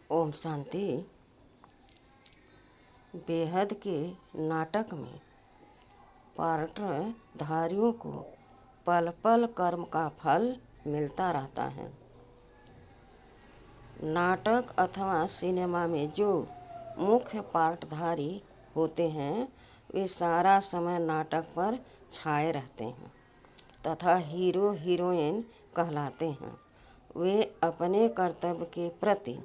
ओम शांति। बेहद के नाटक में पात्रधारियों को पल पल कर्म का फल मिलता रहता है। नाटक अथवा सिनेमा में जो मुख्य पात्रधारी होते हैं वे सारा समय नाटक पर छाए रहते हैं तथा हीरो हीरोइन कहलाते हैं। वे अपने कर्तव्य के प्रति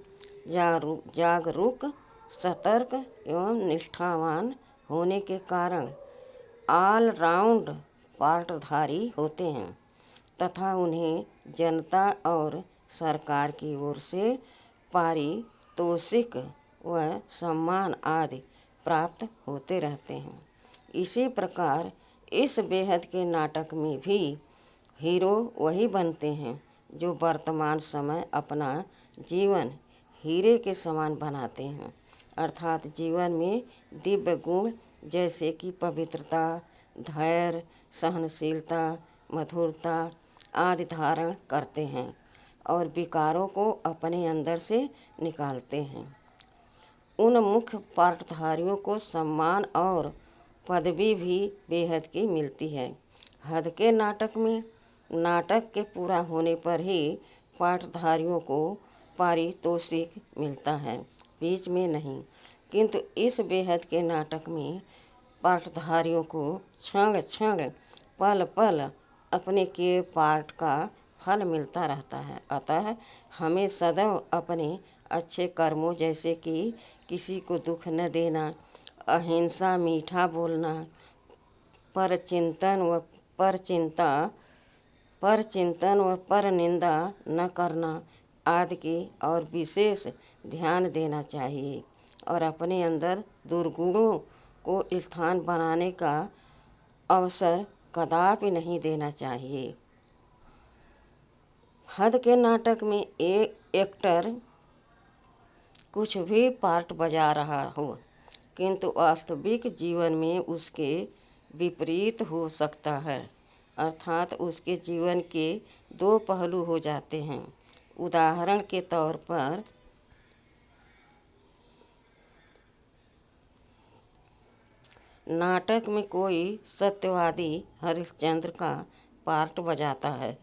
जागरूक, सतर्क एवं निष्ठावान होने के कारण ऑल राउंड पात्रधारी होते हैं तथा उन्हें जनता और सरकार की ओर से पारितोषिक व सम्मान आदि प्राप्त होते रहते हैं। इसी प्रकार इस बेहद के नाटक में भी हीरो वही बनते हैं जो वर्तमान समय अपना जीवन हीरे के समान बनाते हैं, अर्थात जीवन में दिव्य गुण जैसे कि पवित्रता, धैर्य, सहनशीलता, मधुरता आदि धारण करते हैं और विकारों को अपने अंदर से निकालते हैं। उन मुख्य पात्रधारियों को सम्मान और पदवी भी बेहद की मिलती है। हद के नाटक में नाटक के पूरा होने पर ही पात्रधारियों को पारितोषिक मिलता है, बीच में नहीं। किंतु इस बेहद के नाटक में पात्रधारियों को क्षण क्षण पल पल अपने किए पाठ का फल मिलता रहता है। अतः हमें सदैव अपने अच्छे कर्मों जैसे कि किसी को दुख न देना, अहिंसा, मीठा बोलना, परचिंतन व परनिंदा न करना आदि की और विशेष ध्यान देना चाहिए और अपने अंदर दुर्गुणों को स्थान बनाने का अवसर कदापि नहीं देना चाहिए। हद के नाटक में एक एक्टर कुछ भी पार्ट बजा रहा हो किंतु वास्तविक जीवन में उसके विपरीत हो सकता है, अर्थात उसके जीवन के दो पहलू हो जाते हैं। उदाहरण के तौर पर नाटक में कोई सत्यवादी हरिश्चंद्र का पार्ट बजाता है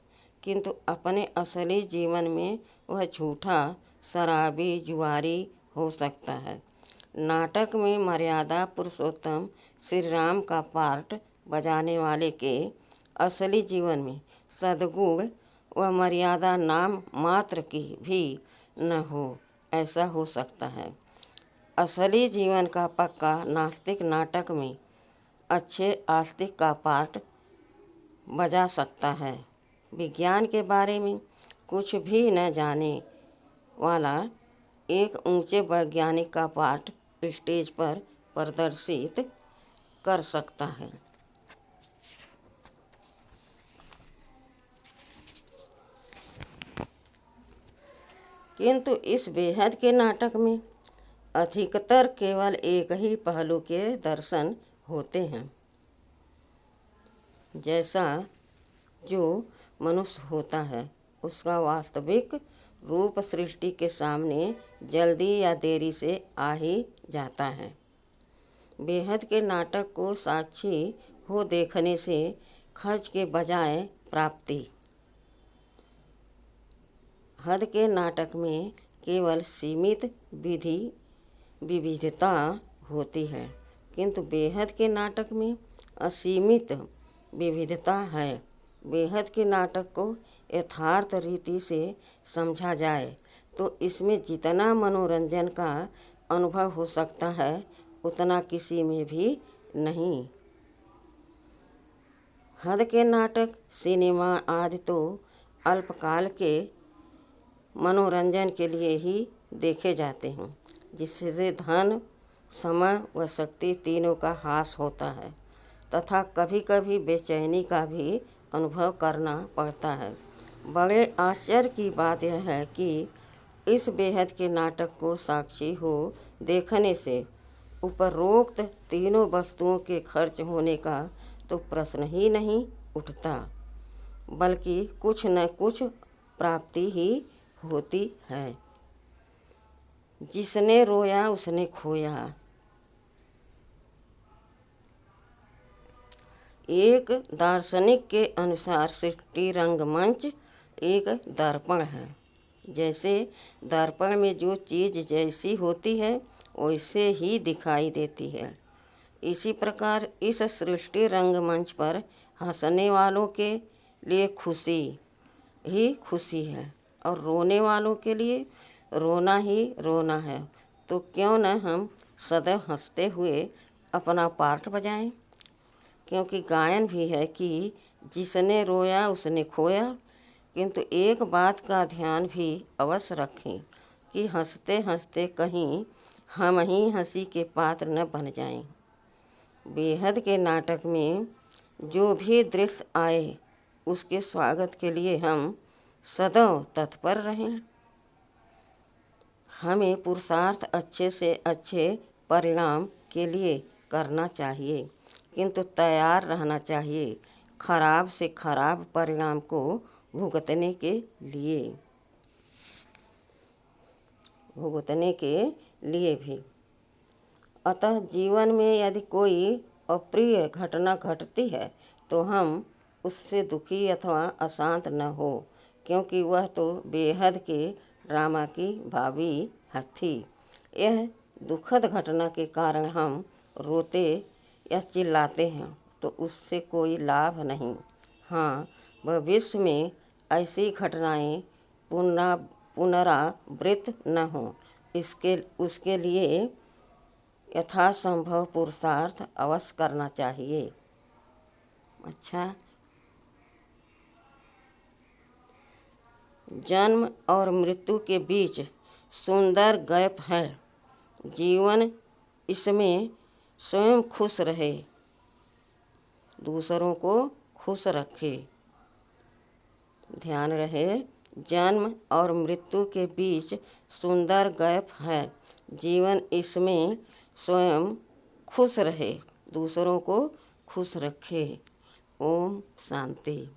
किंतु अपने असली जीवन में वह झूठा शराबी जुआरी हो सकता है। नाटक में मर्यादा पुरुषोत्तम श्री राम का पार्ट बजाने वाले के असली जीवन में सद्गुण व मर्यादा नाम मात्र की भी न हो, ऐसा हो सकता है। असली जीवन का पक्का नास्तिक नाटक में अच्छे आस्तिक का पार्ट बजा सकता है। विज्ञान के बारे में कुछ भी न जाने वाला एक ऊंचे वैज्ञानिक का पार्ट स्टेज पर प्रदर्शित कर सकता है। किंतु इस बेहद के नाटक में अधिकतर केवल एक ही पहलू के दर्शन होते हैं। जैसा जो मनुष्य होता है उसका वास्तविक रूप सृष्टि के सामने जल्दी या देरी से आ ही जाता है। बेहद के नाटक को साक्षी हो देखने से खर्च के बजाय प्राप्ति। हद के नाटक में केवल सीमित विविधता होती है किंतु बेहद के नाटक में असीमित विविधता है। बेहद के नाटक को यथार्थ रीति से समझा जाए तो इसमें जितना मनोरंजन का अनुभव हो सकता है उतना किसी में भी नहीं। हद के नाटक, सिनेमा आदि तो अल्पकाल के मनोरंजन के लिए ही देखे जाते हैं, जिससे धन, समय व शक्ति तीनों का ह्रास होता है तथा कभी कभी बेचैनी का भी अनुभव करना पड़ता है। बड़े आश्चर्य की बात यह है कि इस बेहद के नाटक को साक्षी हो देखने से उपरोक्त तीनों वस्तुओं के खर्च होने का तो प्रश्न ही नहीं उठता, बल्कि कुछ न कुछ प्राप्ति ही होती है। जिसने रोया उसने खोया। एक दार्शनिक के अनुसार सृष्टि रंगमंच एक दर्पण है। जैसे दर्पण में जो चीज़ जैसी होती है वैसे ही दिखाई देती है, इसी प्रकार इस सृष्टि रंगमंच पर हंसने वालों के लिए खुशी ही खुशी है और रोने वालों के लिए रोना ही रोना है। तो क्यों न हम सदैव हंसते हुए अपना पार्ट बजाएं। क्योंकि गायन भी है कि जिसने रोया उसने खोया। किंतु एक बात का ध्यान भी अवश्य रखें कि हंसते हंसते कहीं हम ही हंसी के पात्र न बन जाएं। बेहद के नाटक में जो भी दृश्य आए उसके स्वागत के लिए हम सदैव तत्पर रहें। हमें पुरुषार्थ अच्छे से अच्छे परिणाम के लिए करना चाहिए, किंतु तैयार रहना चाहिए खराब से खराब परिणाम को भुगतने के लिए भी। अतः जीवन में यदि कोई अप्रिय घटना घटती है तो हम उससे दुखी अथवा अशांत न हो, क्योंकि वह तो बेहद के ड्रामा की भावी थी। यह दुखद घटना के कारण हम रोते या चिल्लाते हैं तो उससे कोई लाभ नहीं। हाँ, भविष्य में ऐसी घटनाएं पुनरावृत्त न हों उसके लिए यथासंभव पुरुषार्थ अवश्य करना चाहिए। अच्छा, जन्म और मृत्यु के बीच सुंदर गैप है। जीवन इसमें स्वयं खुश रहे, दूसरों को खुश रखे। ध्यान रहे, जन्म और मृत्यु के बीच सुंदर गैप है। जीवन इसमें स्वयं खुश रहे, दूसरों को खुश रखे। ओम शांति।